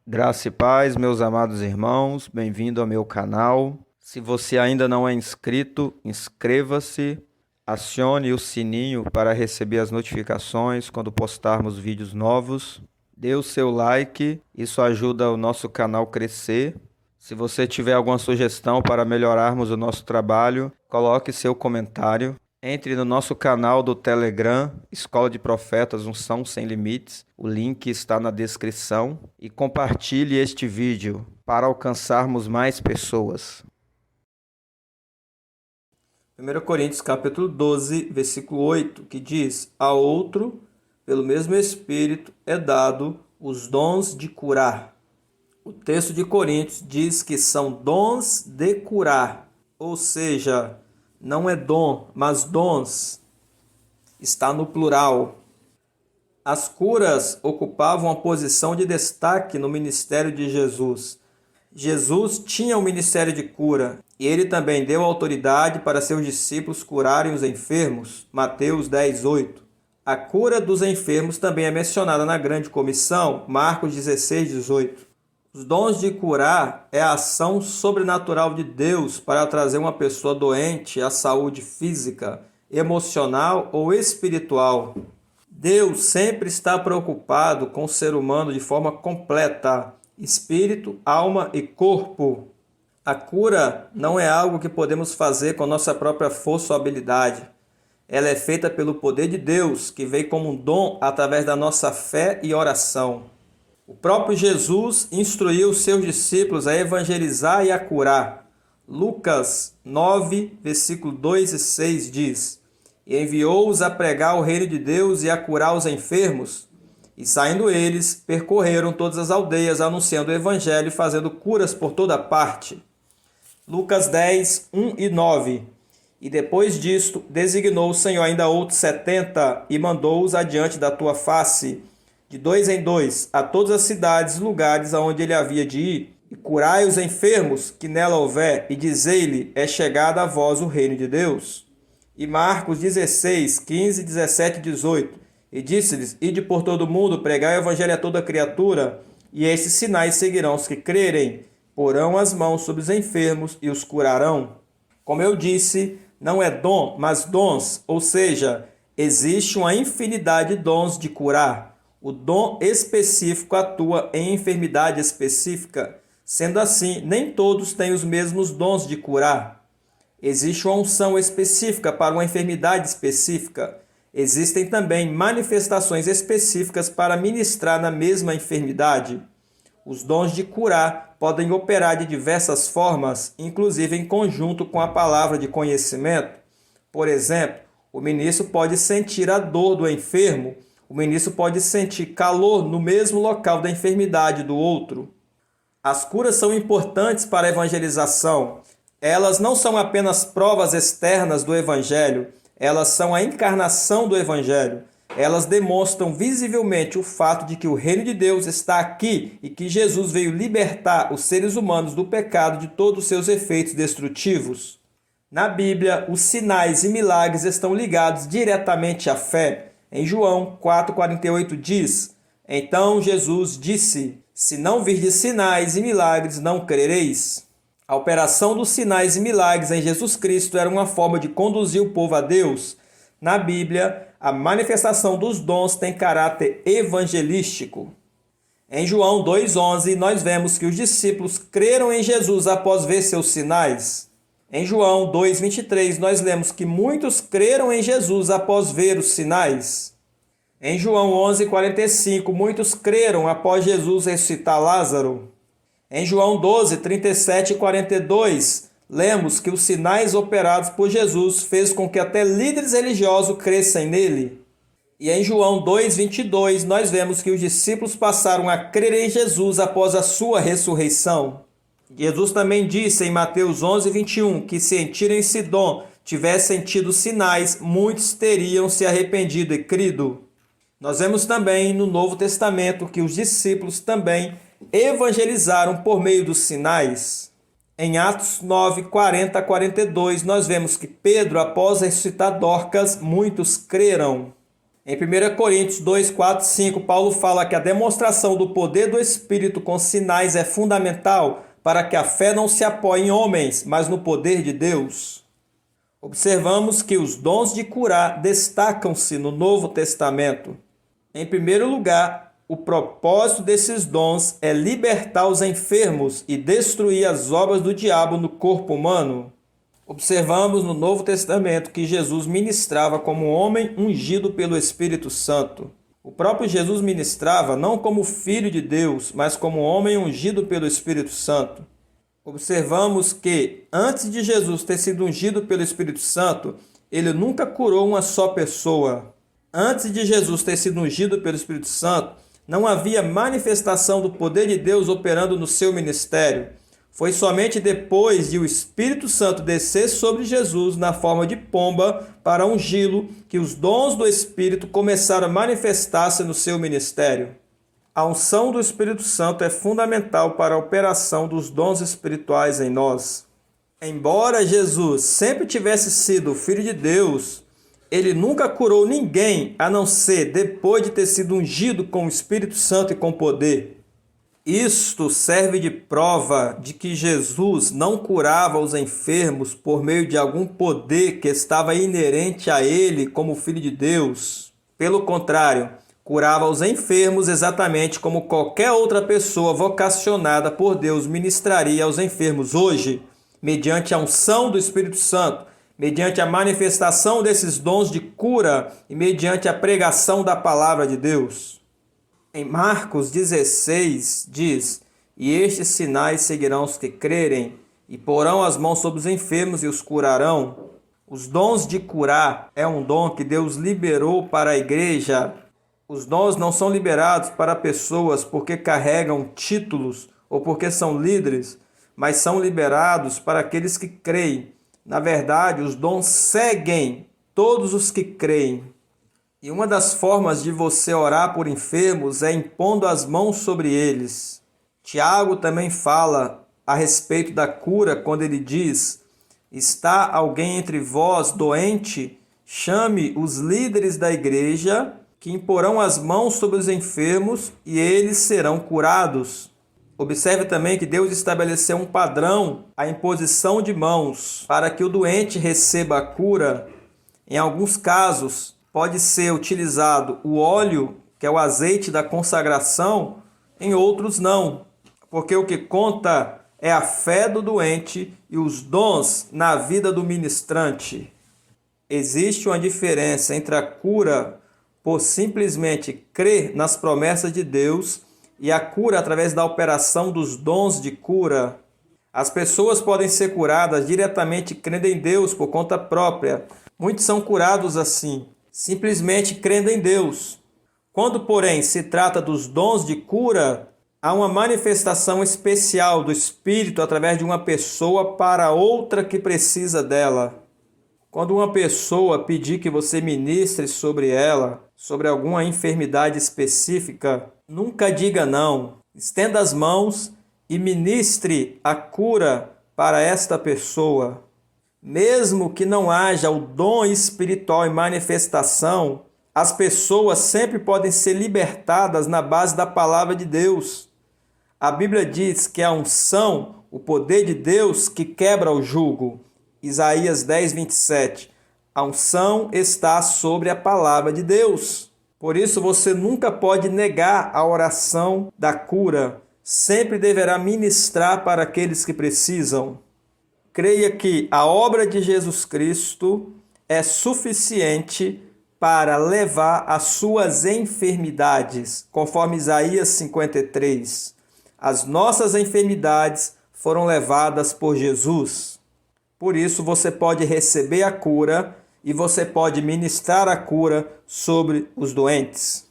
Graça e paz, meus amados irmãos, bem-vindo ao meu canal. Se você ainda não é inscrito, inscreva-se, acione o sininho para receber as notificações quando postarmos vídeos novos. Dê o seu like, isso ajuda o nosso canal a crescer. Se você tiver alguma sugestão para melhorarmos o nosso trabalho, coloque seu comentário. Entre no nosso canal do Telegram, Escola de Profetas Unção Sem Limites. O link está na descrição. E compartilhe este vídeo para alcançarmos mais pessoas. 1 Coríntios capítulo 12, versículo 8, que diz: A outro, pelo mesmo Espírito, é dado os dons de curar. O texto de Coríntios diz que são dons de curar, ou seja, não é dom, mas dons. Está no plural. As curas ocupavam uma posição de destaque no ministério de Jesus. Jesus tinha um ministério de cura e ele também deu autoridade para seus discípulos curarem os enfermos. Mateus 10:8. A cura dos enfermos também é mencionada na Grande Comissão, Marcos 16:18. Os dons de curar é a ação sobrenatural de Deus para trazer uma pessoa doente à saúde física, emocional ou espiritual. Deus sempre está preocupado com o ser humano de forma completa, espírito, alma e corpo. A cura não é algo que podemos fazer com nossa própria força ou habilidade. Ela é feita pelo poder de Deus, que veio como um dom através da nossa fé e oração. O próprio Jesus instruiu seus discípulos a evangelizar e a curar. Lucas 9, versículo 2 e 6 diz: E enviou-os a pregar o reino de Deus e a curar os enfermos. E saindo eles, percorreram todas as aldeias, anunciando o evangelho e fazendo curas por toda parte. Lucas 10, 1 e 9. E depois disto, designou o Senhor ainda outros 70 e mandou-os adiante da tua face, de 2 em 2, a todas as cidades e lugares aonde ele havia de ir, e curai os enfermos que nela houver, e dizei-lhe, é chegado a vós o reino de Deus. E Marcos 16, 15, 17 e 18, e disse-lhes, ide por todo o mundo, pregai o evangelho a toda criatura, e esses sinais seguirão os que crerem, porão as mãos sobre os enfermos e os curarão. Como eu disse, não é dom, mas dons, ou seja, existe uma infinidade de dons de curar. O dom específico atua em enfermidade específica. Sendo assim, nem todos têm os mesmos dons de curar. Existe uma unção específica para uma enfermidade específica. Existem também manifestações específicas para ministrar na mesma enfermidade. Os dons de curar podem operar de diversas formas, inclusive em conjunto com a palavra de conhecimento. Por exemplo, o ministro pode sentir a dor do enfermo. O ministro pode sentir calor no mesmo local da enfermidade do outro. As curas são importantes para a evangelização. Elas não são apenas provas externas do Evangelho, elas são a encarnação do Evangelho. Elas demonstram visivelmente o fato de que o reino de Deus está aqui e que Jesus veio libertar os seres humanos do pecado de todos os seus efeitos destrutivos. Na Bíblia, os sinais e milagres estão ligados diretamente à fé. Em João 4,48 diz: Então Jesus disse, se não virdes sinais e milagres, não crereis. A operação dos sinais e milagres em Jesus Cristo era uma forma de conduzir o povo a Deus. Na Bíblia, a manifestação dos dons tem caráter evangelístico. Em João 2,11, nós vemos que os discípulos creram em Jesus após ver seus sinais. Em João 2,23, nós lemos que muitos creram em Jesus após ver os sinais. Em João 11,45, muitos creram após Jesus ressuscitar Lázaro. Em João 12:37 e 42, lemos que os sinais operados por Jesus fez com que até líderes religiosos crescem nele. E em João 2,22, nós vemos que os discípulos passaram a crer em Jesus após a sua ressurreição. Jesus também disse em Mateus 11:21 que se em Tiro e em Sidom tivessem tido sinais, muitos teriam se arrependido e crido. Nós vemos também no Novo Testamento que os discípulos também evangelizaram por meio dos sinais. Em Atos 9, 40 a 42, nós vemos que Pedro, após ressuscitar Dorcas, muitos creram. Em 1 Coríntios 2, 4, 5, Paulo fala que a demonstração do poder do Espírito com sinais é fundamental para que a fé não se apoie em homens, mas no poder de Deus. Observamos que os dons de curar destacam-se no Novo Testamento. Em primeiro lugar, o propósito desses dons é libertar os enfermos e destruir as obras do diabo no corpo humano. Observamos no Novo Testamento que Jesus ministrava como homem ungido pelo Espírito Santo. O próprio Jesus ministrava não como Filho de Deus, mas como homem ungido pelo Espírito Santo. Observamos que, antes de Jesus ter sido ungido pelo Espírito Santo, ele nunca curou uma só pessoa. Antes de Jesus ter sido ungido pelo Espírito Santo, não havia manifestação do poder de Deus operando no seu ministério. Foi somente depois de o Espírito Santo descer sobre Jesus na forma de pomba para ungí-lo que os dons do Espírito começaram a manifestar-se no seu ministério. A unção do Espírito Santo é fundamental para a operação dos dons espirituais em nós. Embora Jesus sempre tivesse sido o Filho de Deus, ele nunca curou ninguém a não ser depois de ter sido ungido com o Espírito Santo e com poder. Isto serve de prova de que Jesus não curava os enfermos por meio de algum poder que estava inerente a ele como Filho de Deus. Pelo contrário, curava os enfermos exatamente como qualquer outra pessoa vocacionada por Deus ministraria aos enfermos hoje, mediante a unção do Espírito Santo, mediante a manifestação desses dons de cura e mediante a pregação da palavra de Deus. Em Marcos 16 diz: "E estes sinais seguirão os que crerem, e porão as mãos sobre os enfermos e os curarão." Os dons de curar é um dom que Deus liberou para a igreja. Os dons não são liberados para pessoas porque carregam títulos ou porque são líderes, mas são liberados para aqueles que creem. Na verdade, os dons seguem todos os que creem. E uma das formas de você orar por enfermos é impondo as mãos sobre eles. Tiago também fala a respeito da cura quando ele diz: "Está alguém entre vós doente? Chame os líderes da igreja, que imporão as mãos sobre os enfermos e eles serão curados." Observe também que Deus estabeleceu um padrão, a imposição de mãos, para que o doente receba a cura. Em alguns casos, pode ser utilizado o óleo, que é o azeite da consagração, em outros não, porque o que conta é a fé do doente e os dons na vida do ministrante. Existe uma diferença entre a cura por simplesmente crer nas promessas de Deus e a cura através da operação dos dons de cura. As pessoas podem ser curadas diretamente crendo em Deus por conta própria. Muitos são curados assim, simplesmente crendo em Deus. Quando, porém, se trata dos dons de cura, há uma manifestação especial do Espírito através de uma pessoa para outra que precisa dela. Quando uma pessoa pedir que você ministre sobre ela, sobre alguma enfermidade específica, nunca diga não. Estenda as mãos e ministre a cura para esta pessoa. Mesmo que não haja o dom espiritual em manifestação, as pessoas sempre podem ser libertadas na base da palavra de Deus. A Bíblia diz que a unção, o poder de Deus que quebra o jugo. Isaías 10, 27. A unção está sobre a palavra de Deus. Por isso você nunca pode negar a oração da cura. Sempre deverá ministrar para aqueles que precisam. Creia que a obra de Jesus Cristo é suficiente para levar as suas enfermidades, conforme Isaías 53. As nossas enfermidades foram levadas por Jesus. Por isso você pode receber a cura e você pode ministrar a cura sobre os doentes.